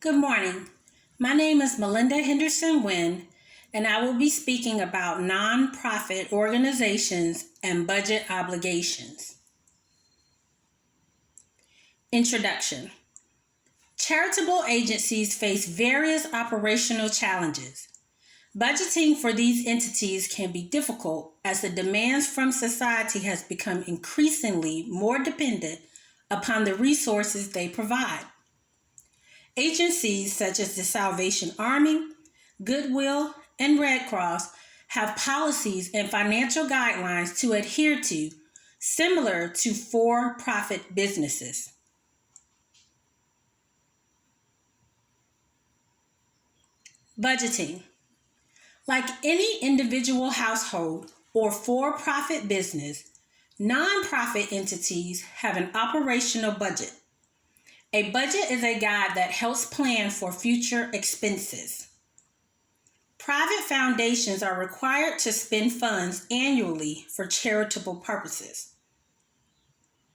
Good morning. My name is Melinda Henderson Wynn, and I will be speaking about nonprofit organizations and budget obligations. Introduction. Charitable agencies face various operational challenges. Budgeting for these entities can be difficult as the demands from society has become increasingly more dependent upon the resources they provide. Agencies such as the Salvation Army, Goodwill, and Red Cross have policies and financial guidelines to adhere to, similar to for-profit businesses. Budgeting. Like any individual household or for-profit business, nonprofit entities have an operational budget. A budget is a guide that helps plan for future expenses. Private foundations are required to spend funds annually for charitable purposes.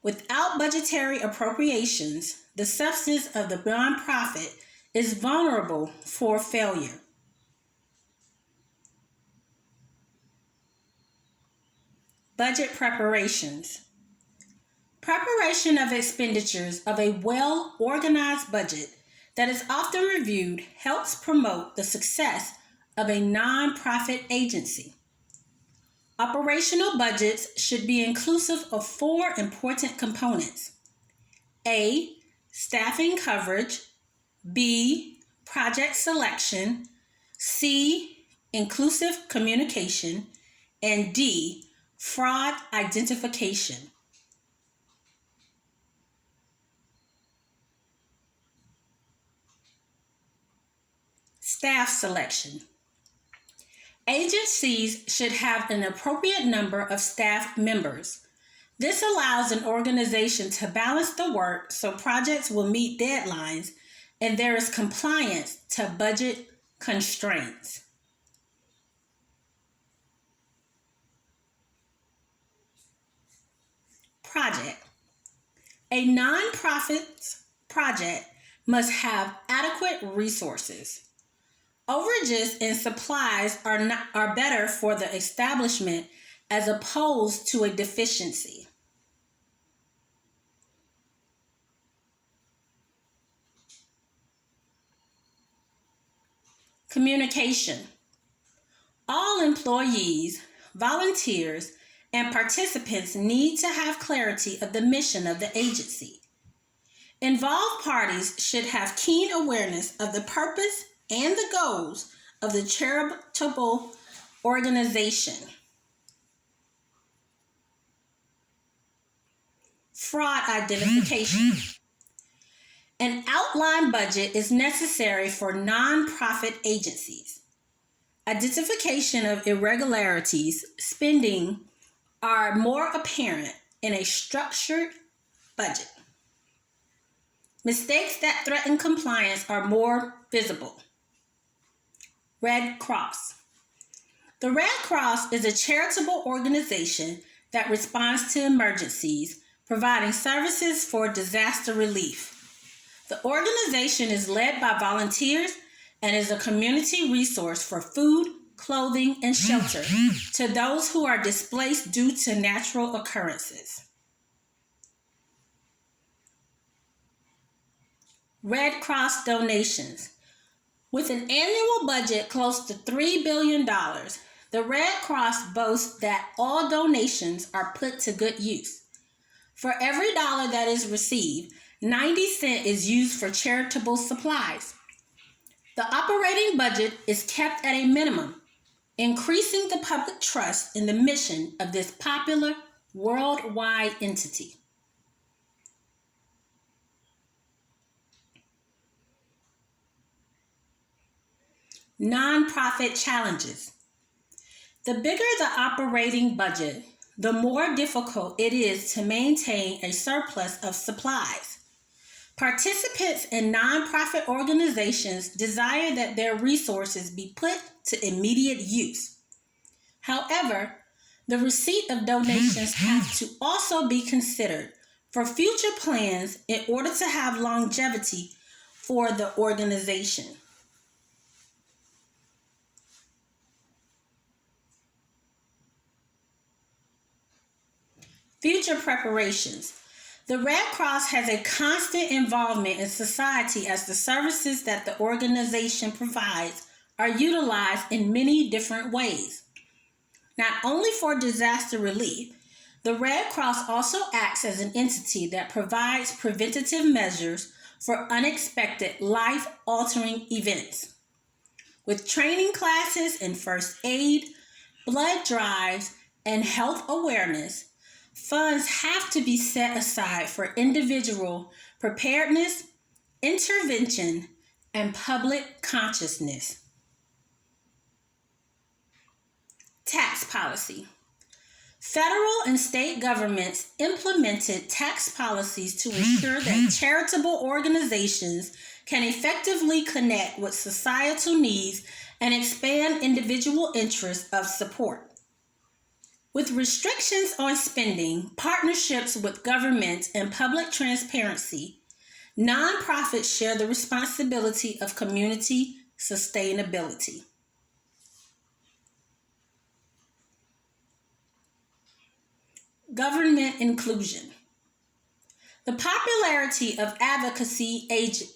Without budgetary appropriations, the substance of the nonprofit is vulnerable for failure. Budget preparations. Preparation of expenditures of a well-organized budget that is often reviewed helps promote the success of a nonprofit agency. Operational budgets should be inclusive of four important components. A. Staffing coverage. B. Project selection. C. Inclusive communication. And D. Fraud identification. Staff selection. Agencies should have an appropriate number of staff members. This allows an organization to balance the work so projects will meet deadlines and there is compliance to budget constraints. Project. A nonprofit project must have adequate resources. Overages in supplies are better for the establishment as opposed to a deficiency. Communication. All employees, volunteers, and participants need to have clarity of the mission of the agency. Involved parties should have keen awareness of the purpose and the goals of the charitable organization. Fraud identification. An outline budget is necessary for nonprofit agencies. Identification of irregularities spending are more apparent in a structured budget. Mistakes that threaten compliance are more visible. Red Cross. The Red Cross is a charitable organization that responds to emergencies, providing services for disaster relief. The organization is led by volunteers and is a community resource for food, clothing, and shelter to those who are displaced due to natural occurrences. Red Cross donations. With an annual budget close to $3 billion, the Red Cross boasts that all donations are put to good use. For every dollar that is received, 90 cents is used for charitable supplies. The operating budget is kept at a minimum, increasing the public trust in the mission of this popular worldwide entity. Nonprofit challenges. The bigger the operating budget, the more difficult it is to maintain a surplus of supplies. Participants in nonprofit organizations desire that their resources be put to immediate use. However, the receipt of donations have to also be considered for future plans in order to have longevity for the organization. Future preparations. The Red Cross has a constant involvement in society as the services that the organization provides are utilized in many different ways. Not only for disaster relief, the Red Cross also acts as an entity that provides preventative measures for unexpected life-altering events. With training classes in first aid, blood drives, and health awareness, funds have to be set aside for individual preparedness, intervention, and public consciousness. Tax policy. Federal and state governments implemented tax policies to ensure that charitable organizations can effectively connect with societal needs and expand individual interests of support. With restrictions on spending, partnerships with government, and public transparency, nonprofits share the responsibility of community sustainability. Government inclusion. The popularity of advocacy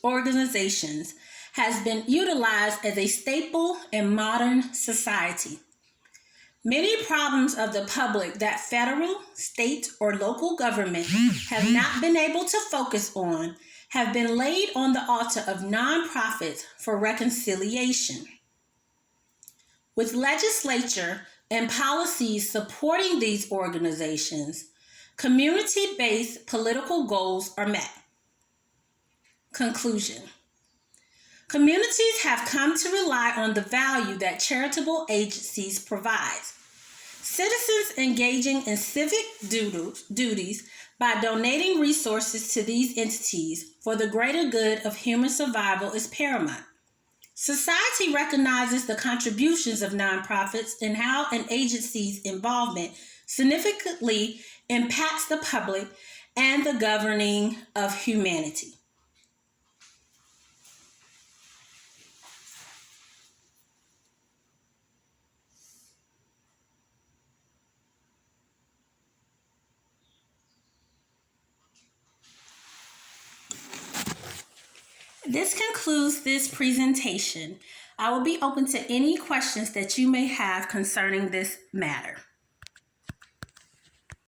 organizations has been utilized as a staple in modern society. Many problems of the public that federal, state, or local government have not been able to focus on have been laid on the altar of nonprofits for reconciliation. With legislature and policies supporting these organizations, community-based political goals are met. Conclusion. Communities have come to rely on the value that charitable agencies provide. Citizens engaging in civic duties by donating resources to these entities for the greater good of human survival is paramount. Society recognizes the contributions of nonprofits and how an agency's involvement significantly impacts the public and the governing of humanity. This concludes this presentation. I will be open to any questions that you may have concerning this matter.